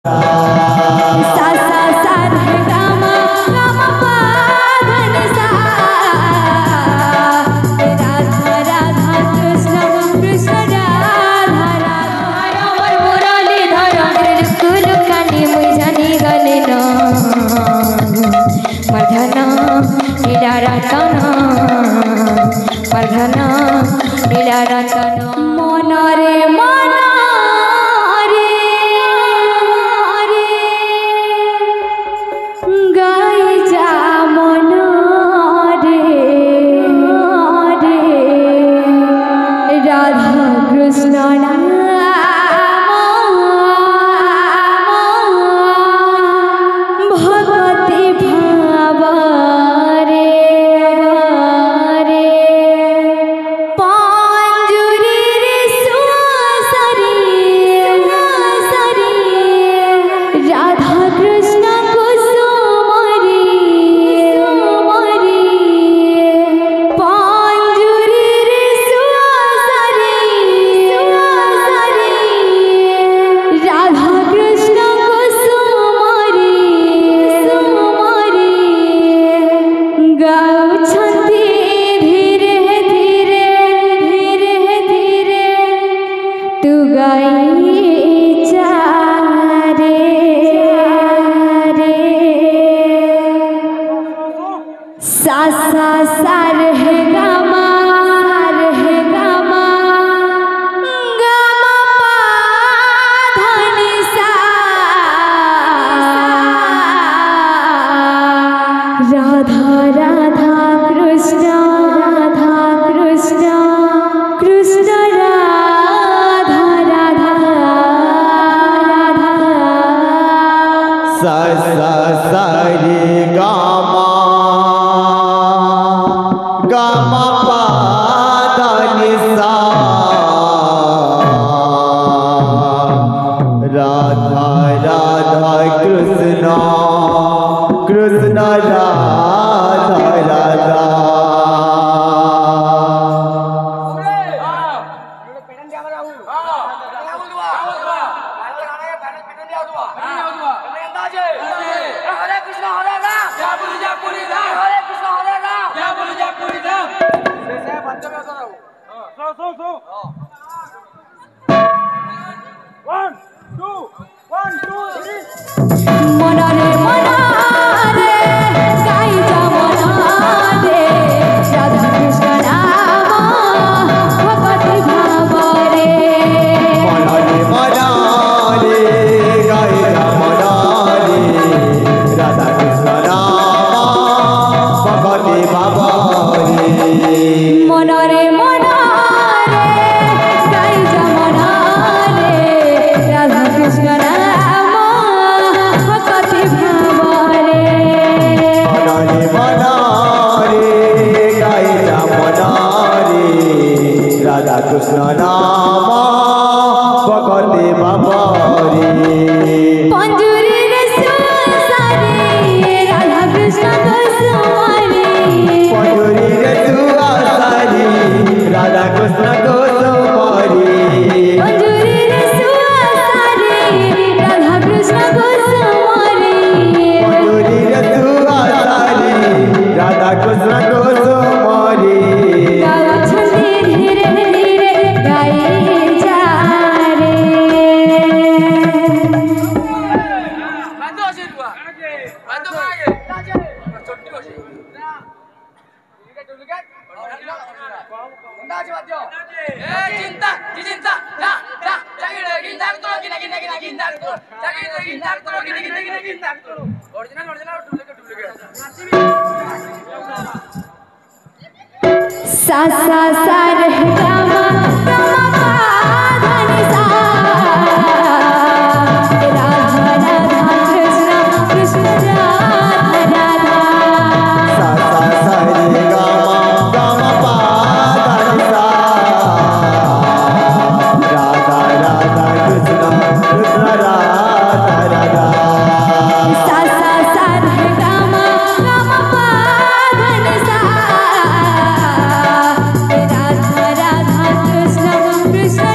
सा सा सा रे गा मा पा धन सा राधा राधा कृष्ण कृष्ण राधा राधा और मुरली धर कुल कानी मुई जानी गले न मर्धन लीला रतन मर्धन लीला रतन मन रे मन सा सा सा रे गा मा पा धन सा राधा राधा कृष्ण कृष्ण राधा राधा सा सा सा रे गा मा पा धन सा राधा राधा कृष्ण कृष्ण राधा राधा सा सा सा रे गा मा पा धन सा राधा राधा कृष्ण कृष्ण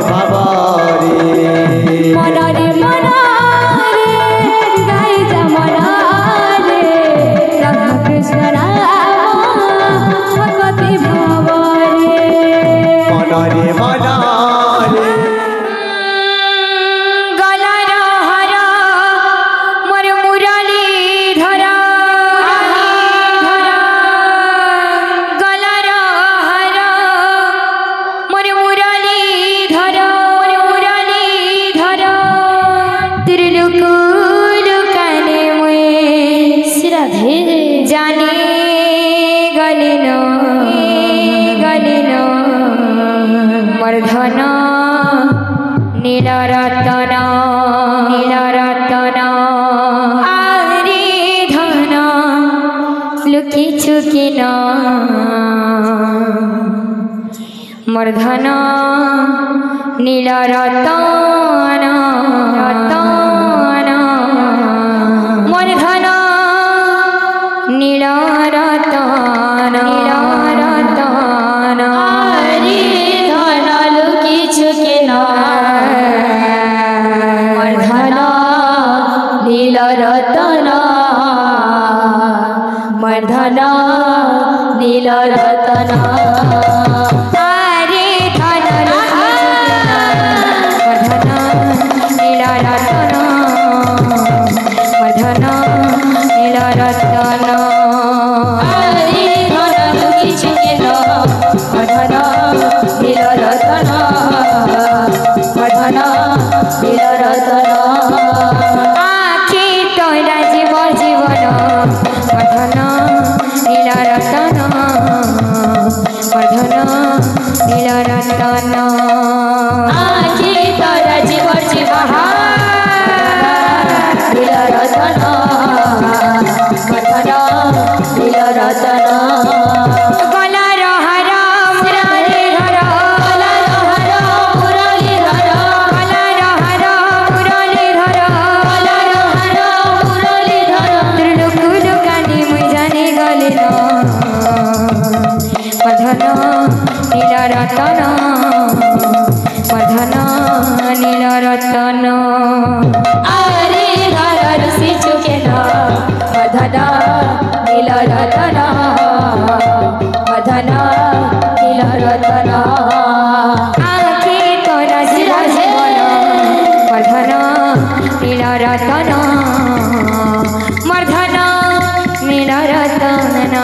ভাবরে মনরে মনরে গাই যা মনরে রাধা কৃষ্ণ রাম ভগবতী ভাবরে মনরে মনরে গলার হার মোর মুরলী ধর গলার হার মোর মুরলী ধর ত্রিলোক লোকানে মুই শ্রদ্ধে জানি গলিন মোর ধন নীলরতন আরে ধন লুকিছু কিন মোর ধন নীলরতন মোর ধন নীলরতন আরে ধন লুকিছু কিন মোর ধন নীলরতন মোর ধন নীলরতন আরে ধন মোর ধন নীলরতন মোর ধন নীলরতন আরে ধন লুকিছু কিন মোর ধন নীলরতন মোর ধন নীলরতন আখি তৈরা জীবন মোর ধন নীলরতন মোর ধন নীলরতন আখি তৈরা জীবন নীলরতন মোর ধন নীলরতন গলার হার মুরলী ধর গলার হার মুরলী ধর গলার হার মুরলী ধর গলার হার মুরলী ধর ত্রিলোক লোকানি মুই জানি গলিন মোর ধন নীলরতন মোর ধন নীলরতন আরে ধর ঋষি কেন মোর ধন নীলরতন মোর ধন নীলরতন আখি তোরা জীবন মোর ধন নীলরতন মোর ধন নীলরতন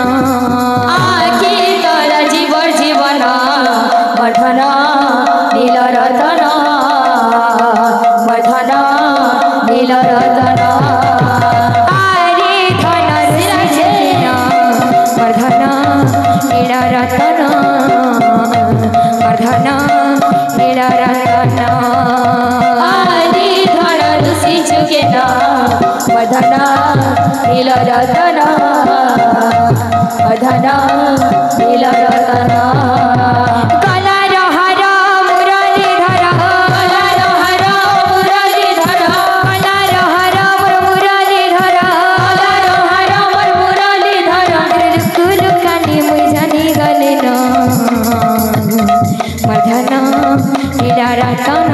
আখি তোরা জীবন মোর ধন নীলরতন মোর ধন নীলরতন আরে ধন ঋষি মোর ধন নীলরতন মোর ধন নীলরতন আরে ধন ঋষি কেন মোর ধন নীলরতন মোর ধন নীলরতন গলার হার মুরলী ধর গলার হার মুরলী ধর গলার হার মোর মুরলী ধর গলার হার মোর মুরলী ধর ত্রিলোক লোকানি মুই জানি গলিন মোর ধন নীলরতন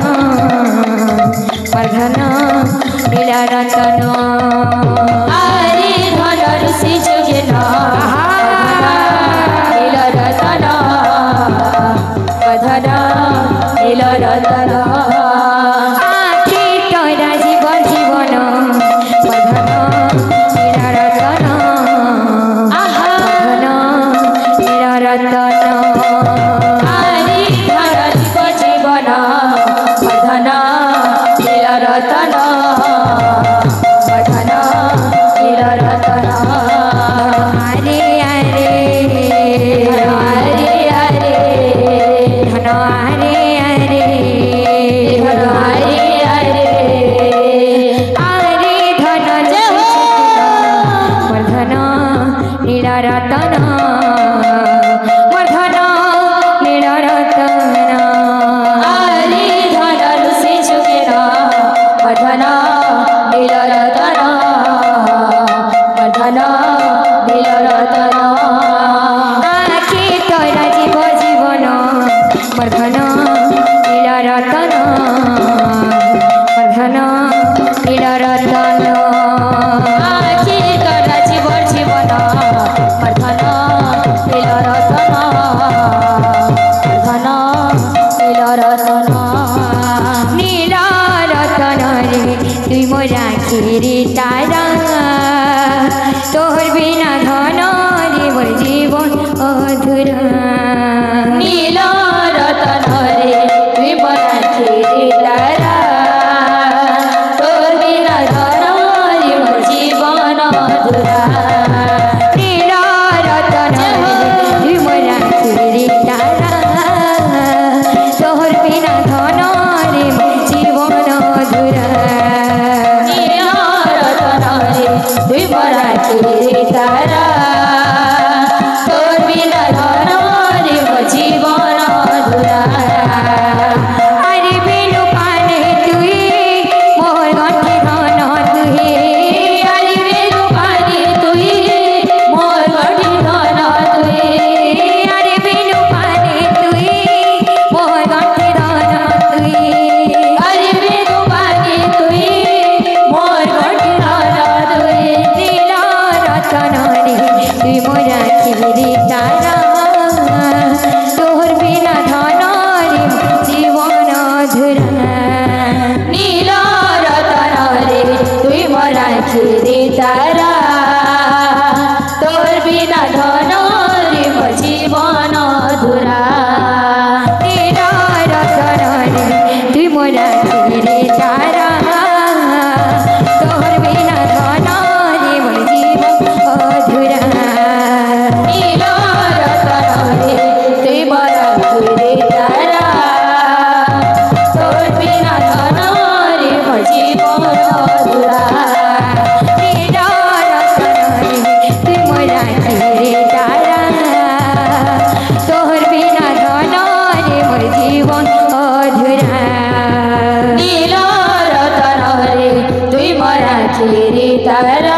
মোর ধন নীলরতন আরে ধন ঋষি কেন নীলরতন মোর ধন নীলরতন আখি তৈরা জীবন মোর ধন নীলরতন মোর ধন নীলরতন আরে ধন জীবন মোর ধন নীলরতন মোর ধন নীলরতন আরে আরে আরে আরে ধন আরে আরে रतन नीला रतन रे तुई मोरा खीरी तारा तोहर बिना धन रे मोर जीवन अधूरा नीला रतन रे तुई मोरा खीरी तारा तोहर बिना धन रे मोर जीवन अधूरा नीला रतन रे तुई मोरा खीरी तारा तोहर बिना धन रे मोर जीवन अधूरा नीला रतन रे तुई मोरा खीरी तारा तोहर बिना धन रे मोर जीवन अधूरा अरे बिनु पाने तुई मोर गंठी धन तुई अरे बिनु पाने तुई मोर गंठी धन तुई अरे बिनु पाने तुई मोर गंठी धन तुई अरे बिनु पाने तुई मोर गंठी धन तुई नीला रतन रे तुई मोरा खीरी तारा तोहर बिना धन रे जीवन अधूरा नीला रतन रे तुई मोरा खीरी तारा तोहर बिना धन रे मोर जीवन अधूरा नीला रतन रे तुई मोरा खीरी तारा तोहर बिना धन रे मोर जीवन अधूरा नीला रतन रे तुई मोरा खीरी तारा तोहर बिना धन रे मोर जीवन अधूरा नीला रतन रे तुई मोरा खीरी तारा तोहर बिना धन रे मोर जीवन अधूरा नीला रतन रे तुई मोरा खीरी तारा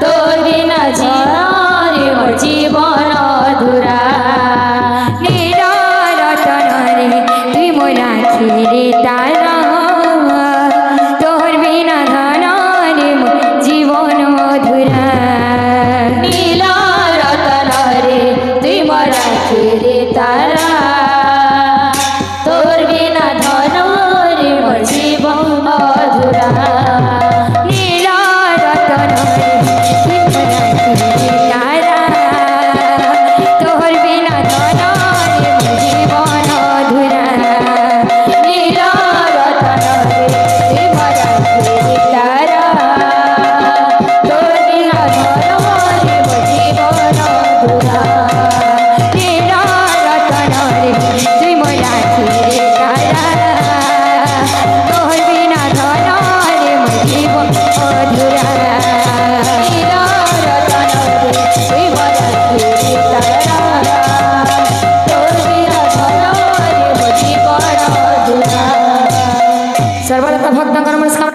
तोहर बिना धन रे मोर जीवन अधूरा नीला रतन रे तुई मोरा खीरी तारा तोहर बिना धन रे मोर जीवन अधूरा नीला रतन रे तुई मोरा खीरी तारा तोहर बिना धन रे मोर जीवन अधूरा नीला रतन रे तुई मोरा खीरी तारा तोहर बिना धन रे मोर जीवन अधूरा नीला रतन रे तुई मोरा खीरी तारा तोहर बिना धन रे मोर जीवन अधूरा नीला रतन रे तुई मोरा खीरी तारा तोहर बिना धन रे मोर जीवन अधूरा नीला रतन रे तुई मोरा खीरी तारा तोहर बिना धन रे मोर जीवन अधूरा सर्वदा भक्तांकर मनस्कामना